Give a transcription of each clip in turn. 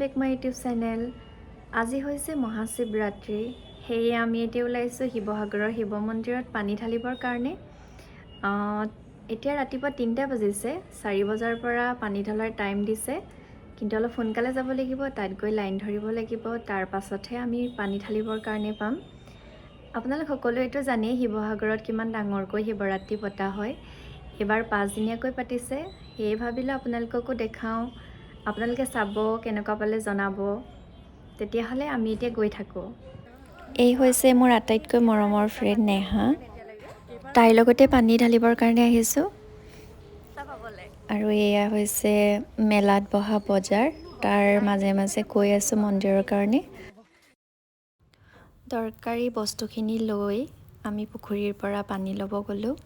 Back my YouTube channel. আজি হৈছে মহা শিৱৰাত্ৰি, সেয়ে আমি এতিয়া ওলাইছোঁ শিৱসাগৰৰ শিৱ মন্দিৰত পানী ঢালিবৰ কাৰণে। এতিয়া ৰাতিপুৱা 3টা বাজিছে, 4 বজাৰ পৰা পানী ঢলাৰ টাইম দিছে, কিন্তু অলপ সোনকালে যাব লাগিব, তাত গৈ লাইন ধৰিব লাগিব, তাৰ পাছতহে আমি পানী ঢালিবৰ কাৰণে পাম। আপোনালোক সকলোৱেতো জানেই শিৱসাগৰত কিমান ডাঙৰকৈ শিৱৰাত্ৰি পতা হয়। এইবাৰ 5 দিনীয়াকৈ পাতিছে, সেয়ে ভাবিলোঁ আপোনালোককো দেখাওঁ। আপোনালোকে চাব, কেনেকুৱা পালে জনাব। তেতিয়াহ'লে আমি এতিয়া গৈ থাকোঁ। এই হৈছে মোৰ আটাইতকৈ মৰমৰ ফ্ৰেণ্ড নেহা। তাইৰ লগতে পানী ঢালিবৰ কাৰণে আহিছোঁ। আৰু এয়া হৈছে মেলাত বহা বজাৰ, তাৰ মাজে মাজে গৈ আছোঁ মন্দিৰৰ কাৰণে। দৰকাৰী বস্তুখিনি লৈ আমি পুখুৰীৰ পৰা পানী ল'ব গ'লোঁ।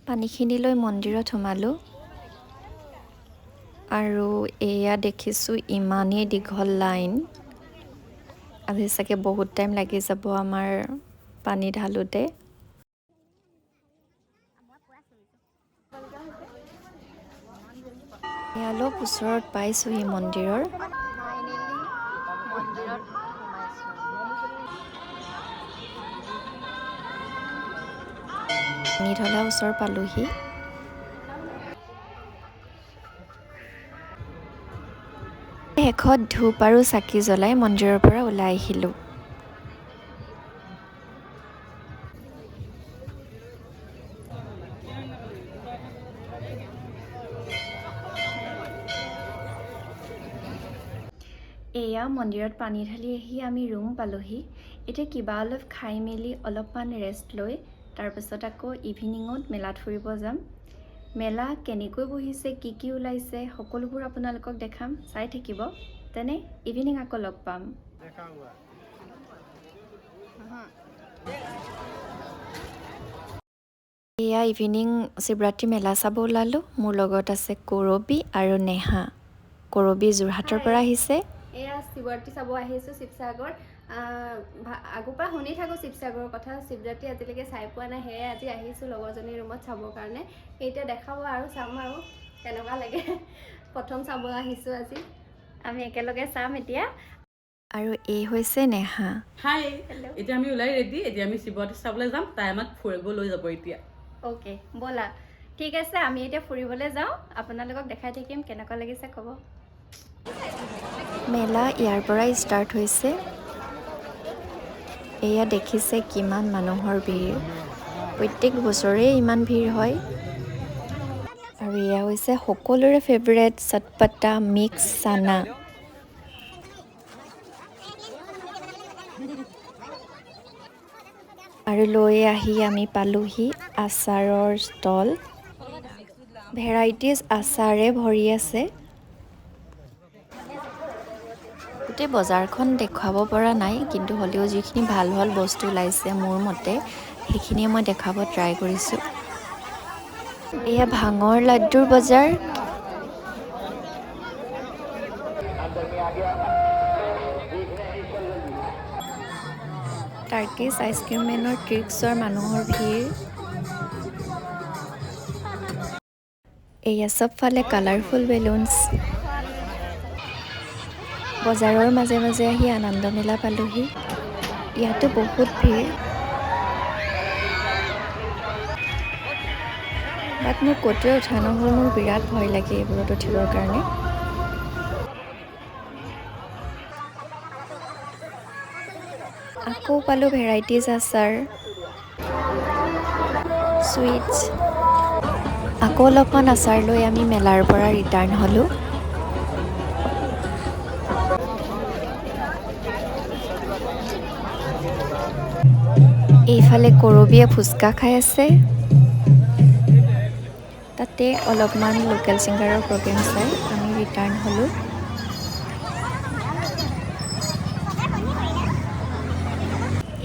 পানীখিনি লৈ মন্দিৰত সোমালোঁ। আৰু এয়া দেখিছোঁ ইমানেই দীঘল লাইন। আজি চাগে বহুত টাইম লাগি যাব আমাৰ পানী ঢালোঁতে। অলপ ওচৰত পাইছোঁহি মন্দিৰৰ। পানী ঢলা ওচৰ পালোহি। শেষত ধূপ আৰু চাকি জ্বলাই মন্দিৰৰ পৰা ওলাই আহিলোঁ। এয়া মন্দিৰত পানী ঢালি আহি আমি ৰুম পালোহি। এতিয়া কিবা অলপ খাই মেলি অলপমান ৰেষ্ট লৈ তাৰপিছত আকৌ ইভিনিঙত মেলাত ফুৰিব যাম। মেলা কেনেকৈ বহিছে, কি কি ওলাইছে, সকলোবোৰ আপোনালোকক দেখাম, চাই থাকিব। তেনে ইভিনিং আকৌ লগ পাম। এয়া ইভিনিং শিৱৰাত্ৰি মেলা চাব ওলালোঁ। মোৰ লগত আছে কৰবী আৰু নেহা। কৰবী যোৰহাটৰ পৰা আহিছে। এয়া শিৱৰাত্ৰি চাব আহিছোঁ শিৱসাগৰ। আগৰ পৰা শুনি থাকোঁ শিৱসাগৰৰ কথা, শিৱৰাত্ৰি আজিলৈকে চাই পোৱা নাই, সেয়ে আজি আহিছোঁ লগৰজনীৰ ৰুমত চাবৰ কাৰণে। এতিয়া দেখাব আৰু চাম আৰু কেনেকুৱা লাগে। প্ৰথম চাব আহিছোঁ আজি, আমি একেলগে চাম এতিয়া। আৰু এই হৈছে নেহা। হাই, এতিয়া আমি ওলাই ৰেডি, এতিয়া আমি শিৱৰাত্ৰি চাবলৈ যাম, তাই আমাক ফুৰিব লৈ যাব এতিয়া। অ'কে, ব'লা। ঠিক আছে, আমি এতিয়া ফুৰিবলৈ যাওঁ, আপোনালোকক দেখাই থাকিম কেনেকুৱা লাগিছে ক'ব। মেলা ইয়াৰ পৰাই ষ্টাৰ্ট হৈছে। এয়া দেখিছে কিমান মানুহৰ ভিৰ, প্ৰত্যেক বছৰেই ইমান ভিৰ হয়। আৰু এয়া হৈছে সকলোৰে ফেভৰেট চটপটা মিক্স চানা। আৰু লৈ আহি আমি পালোহি আচাৰৰ ষ্টল। ভেৰাইটিজ আচাৰে ভৰি আছে। গোটেই বজাৰখন দেখুৱাব পৰা নাই, কিন্তু হ'লেও যিখিনি ভাল ভাল বস্তু ওলাইছে মোৰ মতে সেইখিনিয়ে মই দেখাব ট্ৰাই কৰিছোঁ। এয়া ভাঙৰ লাড্ডুৰ বজাৰ। টাৰ্কিছ আইচক্ৰীম মেনৰ ট্ৰিক্সৰ মানুহৰ ভিৰ। এয়া চবফালে কালাৰফুল বেলুনছ। বজাৰৰ মাজে মাজে আহি আনন্দ মেলা পালোহি। ইয়াতো বহুত ভিৰ। বাট মোৰ ক'তোৱে উঠা নহ'ল, মোৰ বিৰাট ভয় লাগে এইবোৰত উঠিবৰ কাৰণে। আকৌ পালোঁ ভেৰাইটিজ আচাৰ, চুইটছ। আকৌ অলপমান আচাৰ লৈ আমি মেলাৰ পৰা ৰিটাৰ্ণ হ'লোঁ। এইফালে কৰবীয়ে ফুচকা খাই আছে। তাতে অলপমান লোকেল ছিংগাৰৰ প্ৰগ্ৰেম চাই আমি ৰিটাৰ্ণ হ'লোঁ।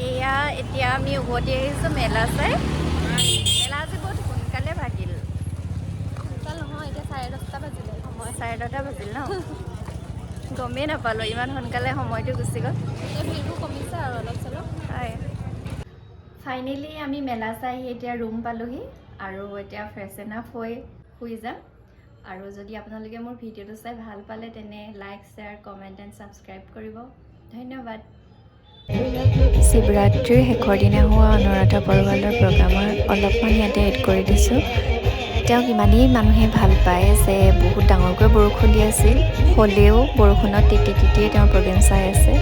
এয়া এতিয়া আমি উভতি আহিছোঁ মেলা চাই। মেলা আজি বহুত সোনকালে ভাগিল। সোনকাল নহয়, এতিয়া 10:30 বাজিলে সময়। 10:30 বাজিল ন? গমেই নাপালোঁ, ইমান সোনকালে সময়টো গুচি গ'ল। এতিয়া ভিৰবোৰ কমিছে আৰু অলপ চলপ। হয়। ফাইনেলি আমি মেলা চাই আহি এতিয়া ৰুম পালোহি আৰু এতিয়া ফ্ৰেছন আপ হৈ শুই যাম। আৰু যদি আপোনালোকে মোৰ ভিডিঅ'টো চাই ভাল পালে তেনে like share comment and subscribe কৰিব। ধন্যবাদ। শিৱৰাত্ৰিৰ শেষৰ দিনা হোৱা অনুৰাধা পৰৱালৰ প্ৰগ্ৰামৰ অলপমান ইয়াতে এড কৰি দিছোঁ। তেওঁক ইমানেই মানুহে ভাল পায় যে বহুত ডাঙৰকৈ বৰষুণ দি আছিল, হ'লেও বৰষুণত তিতি তিতিয়ে তেওঁৰ প্ৰগ্ৰেম চাই আছে।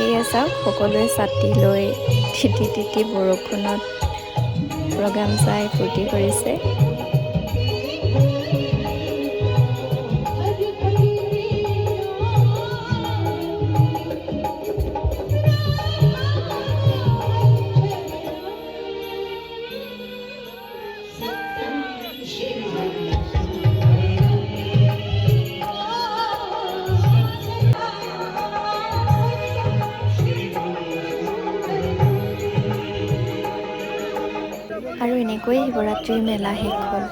এয়া চাওক, সকলোৱে ছাতি লৈ তিতি তিতি বৰষুণত প্ৰগ্ৰাম চাই ফূৰ্তি কৰিছে। আৰু এনেকৈয়ে শিৱৰাত্ৰিৰ মেলা শেষ হ'ল।